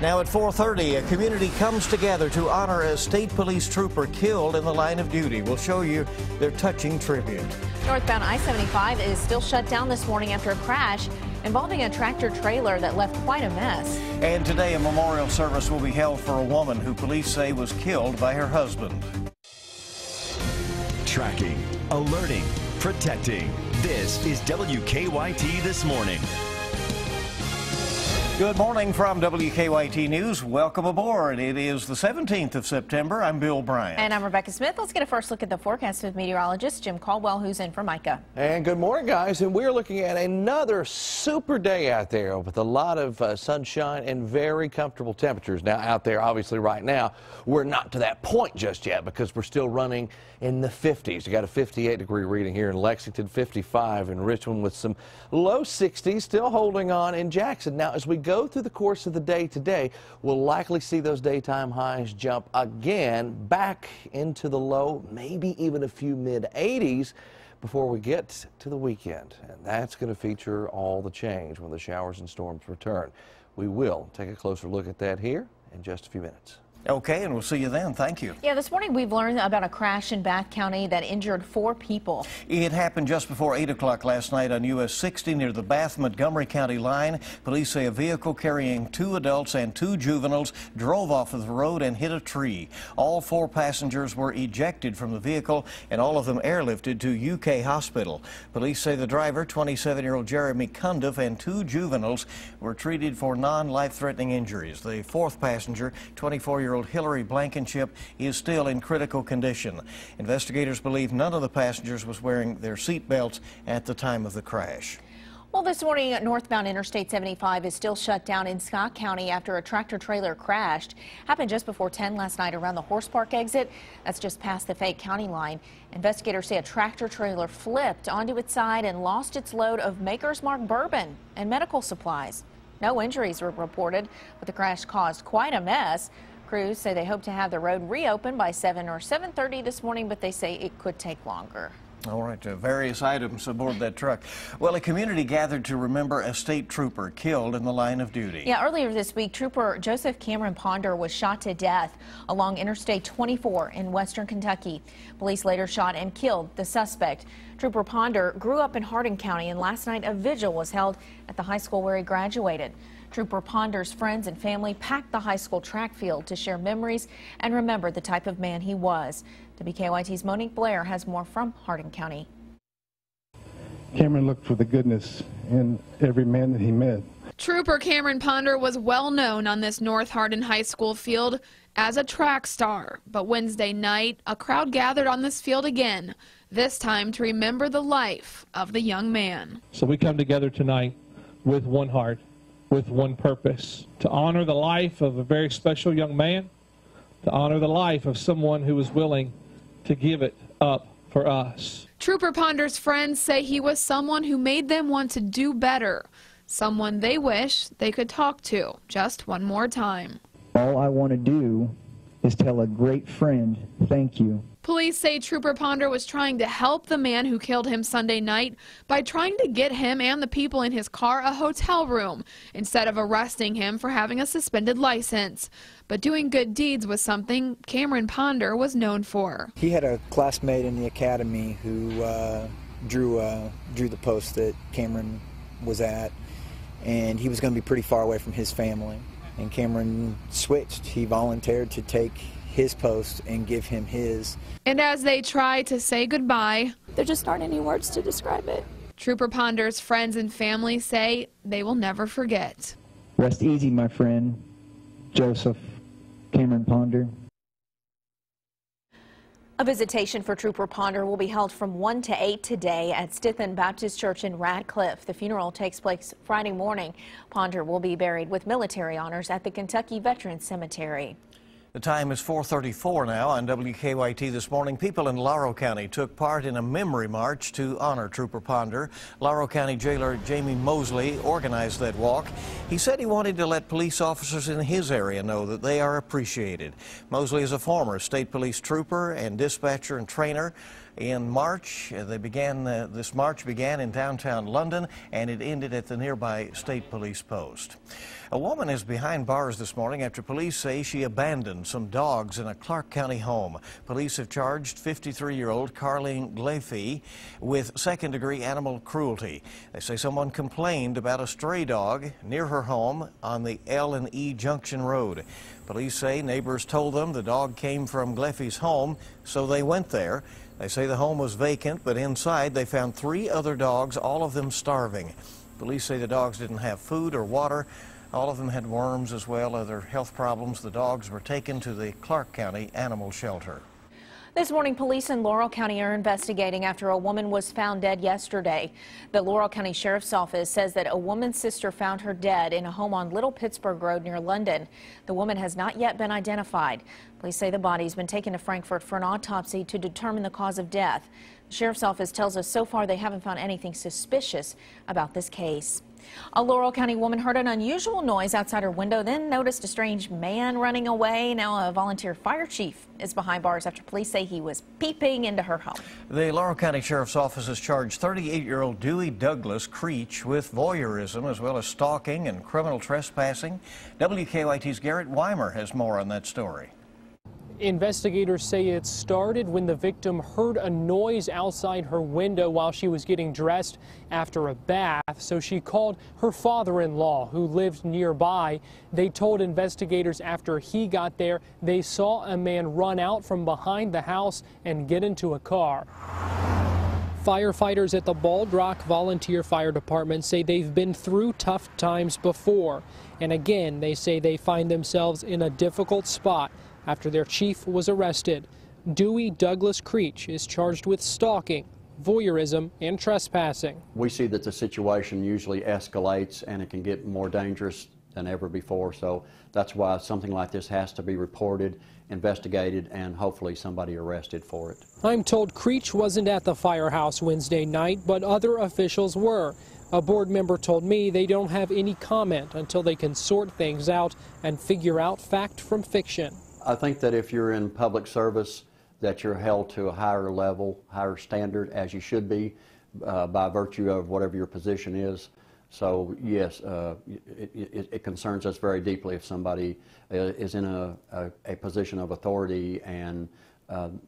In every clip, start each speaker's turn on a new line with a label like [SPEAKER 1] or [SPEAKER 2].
[SPEAKER 1] Now at 4:30, a community comes together to honor a state police trooper killed in the line of duty. We'll show you their touching tribute.
[SPEAKER 2] Northbound I-75 is still shut down this morning after a crash involving a tractor trailer that left quite a mess. And today a memorial service will be held for a woman who police say was killed by her husband.
[SPEAKER 3] Tracking, alerting, protecting. This is WKYT This Morning.
[SPEAKER 1] Good morning from WKYT News. Welcome aboard. It is the 17th of September. I'm Bill Bryant.
[SPEAKER 2] And I'm Rebecca Smith. Let's get a first look at the forecast with meteorologist Jim Caldwell, who's in for Micah.
[SPEAKER 4] And good morning, guys. And we're looking at another super day out there with a lot of sunshine and very comfortable temperatures. Now, out there, obviously, right now, we're not to that point just yet because we're still running in the 50s. You got a 58-degree reading here in Lexington, 55 in Richmond with some low 60s, still holding on in Jackson. Now, as we go through the course of the day today, we'll likely see those daytime highs jump again back into the low, maybe even a few mid-80s before we get to the weekend. And that's going to feature all the change when the showers and storms return. We will take a closer look at that here in just a few minutes.
[SPEAKER 1] Okay, and we'll see you then. Thank you.
[SPEAKER 2] Yeah, this morning we've learned about a crash in Bath County that injured 4 people.
[SPEAKER 1] It happened just before 8 o'clock last night on US 60 near the Bath-Montgomery County line. Police say a vehicle carrying 2 adults and 2 juveniles drove off of the road and hit a tree. All 4 passengers were ejected from the vehicle and all of them airlifted to UK Hospital. Police say the driver, 27-year-old Jeremy Cundiff, and 2 juveniles were treated for non-life-threatening injuries. The 4th passenger, 24-year-old Hillary Blankenship, is still in critical condition. Investigators believe none of the passengers was wearing their seat belts at the time of the crash.
[SPEAKER 2] Well, this morning, northbound Interstate 75 is still shut down in Scott County after a tractor trailer crashed. Happened just before 10 last night around the Horse Park exit. That's just past the Fayette County line. Investigators say a tractor trailer flipped onto its side and lost its load of Maker's Mark bourbon and medical supplies. No injuries were reported, but the crash caused quite a mess. Crews say they hope to have the road reopened by 7 or 7:30 this morning, but they say it could take longer.
[SPEAKER 1] All right, various items aboard that truck. Well, a community gathered to remember a state trooper killed in the line of duty.
[SPEAKER 2] Yeah, earlier this week, Trooper Joseph Cameron Ponder was shot to death along Interstate 24 in western Kentucky. Police later shot and killed the suspect. Trooper Ponder grew up in Hardin County, and last night a vigil was held at the high school where he graduated. Trooper Ponder's friends and family packed the high school track field to share memories and remember the type of man he was. WKYT's Monique Blair has more from Hardin County.
[SPEAKER 5] Cameron looked for the goodness in every man that he met.
[SPEAKER 6] Trooper Cameron Ponder was well known on this North Hardin High School field as a track star. But Wednesday night, a crowd gathered on this field again, this time to remember the life of the young man.
[SPEAKER 7] So we come together tonight with one heart, with one purpose, to honor the life of a very special young man, to honor the life of someone who was willing to give it up for us.
[SPEAKER 6] Trooper Ponder's friends say he was someone who made them want to do better, someone they wish they could talk to just one more time.
[SPEAKER 8] All I want to do is tell a great friend thank you.
[SPEAKER 6] Police say Trooper Ponder was trying to help the man who killed him Sunday night by trying to get him and the people in his car a hotel room instead of arresting him for having a suspended license. But doing good deeds was something Cameron Ponder was known for.
[SPEAKER 8] He had a classmate in the academy who drew the post that Cameron was at, and he was going to be pretty far away from his family. And Cameron switched. He volunteered to take his post and give him his.
[SPEAKER 6] And as they try to say goodbye,
[SPEAKER 9] there just aren't any words to describe it.
[SPEAKER 6] Trooper Ponder's friends and family say they will never forget.
[SPEAKER 8] Rest easy, my friend, Joseph Cameron Ponder.
[SPEAKER 2] A visitation for Trooper Ponder will be held from 1 to 8 today at Stithen Baptist Church in Radcliffe. The funeral takes place Friday morning. Ponder will be buried with military honors at the Kentucky Veterans Cemetery.
[SPEAKER 1] The time is 4:34 now on WKYT This Morning. People in Laurel County took part in a memory march to honor Trooper Ponder. Laurel County Jailer Jamie Mosley organized that walk. He said he wanted to let police officers in his area know that they are appreciated. Mosley is a former state police trooper and dispatcher and trainer. In March, this march began in downtown London, and it ended at the nearby state police post. A woman is behind bars this morning after police say she abandoned some dogs in a Clark County home. Police have charged 53-year-old Carleen Glafey with second-degree animal cruelty. They say someone complained about a stray dog near her home on the L&E Junction Road. Police say neighbors told them the dog came from Glafey's home, so they went there. They say the home was vacant, but inside they found 3 other dogs, all of them starving. Police say the dogs didn't have food or water. All of them had worms as well, other health problems. The dogs were taken to the Clark County Animal Shelter.
[SPEAKER 2] This morning, police in Laurel County are investigating after a woman was found dead yesterday. The Laurel County Sheriff's Office says that a woman's sister found her dead in a home on Little Pittsburgh Road near London. The woman has not yet been identified. Police say the body's been taken to Frankfort for an autopsy to determine the cause of death. The Sheriff's Office tells us so far they haven't found anything suspicious about this case. A Laurel County woman heard an unusual noise outside her window, then noticed a strange man running away. Now a volunteer fire chief is behind bars after police say he was peeping into her home.
[SPEAKER 1] The Laurel County Sheriff's Office has charged 38-year-old Dewey Douglas Creech with voyeurism as well as stalking and criminal trespassing. WKYT's Garrett Weimer has more on that story.
[SPEAKER 10] Investigators say it started when the victim heard a noise outside her window while she was getting dressed after a bath, so she called her father-in-law, who lived nearby. They told investigators after he got there, they saw a man run out from behind the house and get into a car. Firefighters at the Bald Rock Volunteer Fire Department say they've been through tough times before, and again they say they find themselves in a difficult spot after their chief was arrested. Dewey Douglas Creech is charged with stalking, voyeurism, and trespassing.
[SPEAKER 11] We see that the situation usually escalates and it can get more dangerous than ever before, so that's why something like this has to be reported, investigated, and hopefully somebody arrested for it.
[SPEAKER 10] I'm told Creech wasn't at the firehouse Wednesday night, but other officials were. A board member told me they don't have any comment until they can sort things out and figure out fact from fiction.
[SPEAKER 11] I think that if you're in public service, that you're held to a higher level, higher standard, as you should be, by virtue of whatever your position is. So yes, it concerns us very deeply if somebody is in a position of authority and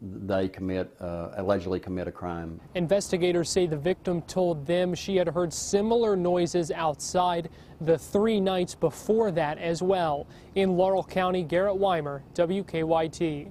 [SPEAKER 11] they allegedly commit a crime. Investigators
[SPEAKER 10] say the victim told them she had heard similar noises outside the 3 nights before that as well. In Laurel County, Garrett Weimer, WKYT.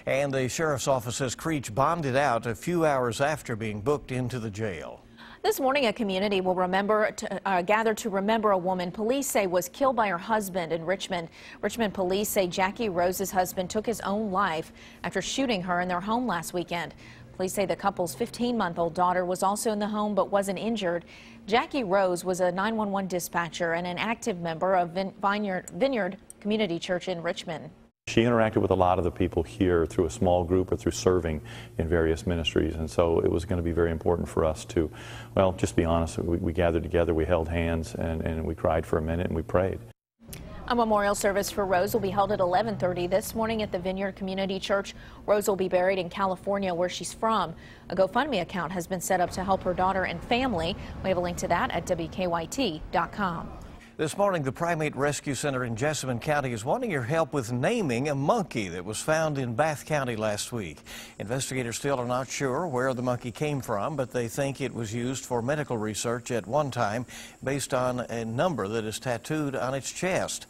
[SPEAKER 1] And the Sheriff's Office says Creech bonded out a few hours after being booked into the jail.
[SPEAKER 2] This morning, a community will gather to remember a woman police say was killed by her husband in Richmond. Richmond police say Jackie Rose's husband took his own life after shooting her in their home last weekend. Police say the couple's 15-month-old daughter was also in the home but wasn't injured. Jackie Rose was a 911 dispatcher and an active member of Vineyard Community Church in Richmond.
[SPEAKER 12] She interacted with a lot of the people here through a small group or through serving in various ministries, and so it was going to be very important for us to, well, just be honest. We gathered together, we held hands, and we cried for a minute, and we prayed.
[SPEAKER 2] A memorial service for Rose will be held at 11:30 this morning at the Vineyard Community Church. Rose will be buried in California, where she's from. A GoFundMe account has been set up to help her daughter and family. We have a link to that at WKYT.com.
[SPEAKER 1] This morning, the Primate Rescue Center in Jessamine County is wanting your help with naming a monkey that was found in Bath County last week. Investigators still are not sure where the monkey came from, but they think it was used for medical research at one time based on a number that is tattooed on its chest.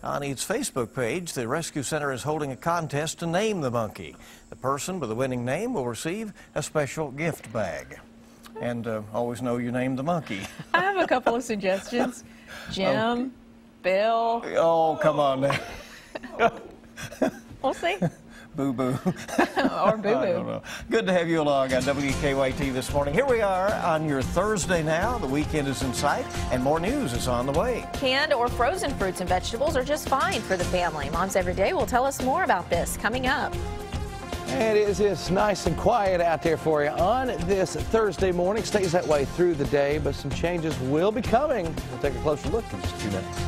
[SPEAKER 1] On its Facebook page, the Rescue Center is holding a contest to name the monkey. The person with the winning name will receive a special gift bag. And always know you named the monkey.
[SPEAKER 2] I have a couple of suggestions. Jim, Bill.
[SPEAKER 1] Oh, come on now.
[SPEAKER 2] We'll see.
[SPEAKER 1] Boo-boo.
[SPEAKER 2] Or boo-boo.
[SPEAKER 1] I don't know. Good to have you along on WKYT this morning. Here we are on your Thursday now. The weekend is in sight, and more news is on the way.
[SPEAKER 2] Canned or frozen fruits and vegetables are just fine for the family. Moms Every Day will tell us more about this coming up.
[SPEAKER 4] And it is just nice and quiet out there for you on this Thursday morning. Stays that way through the day, but some changes will be coming. We'll take a closer look in just a few minutes.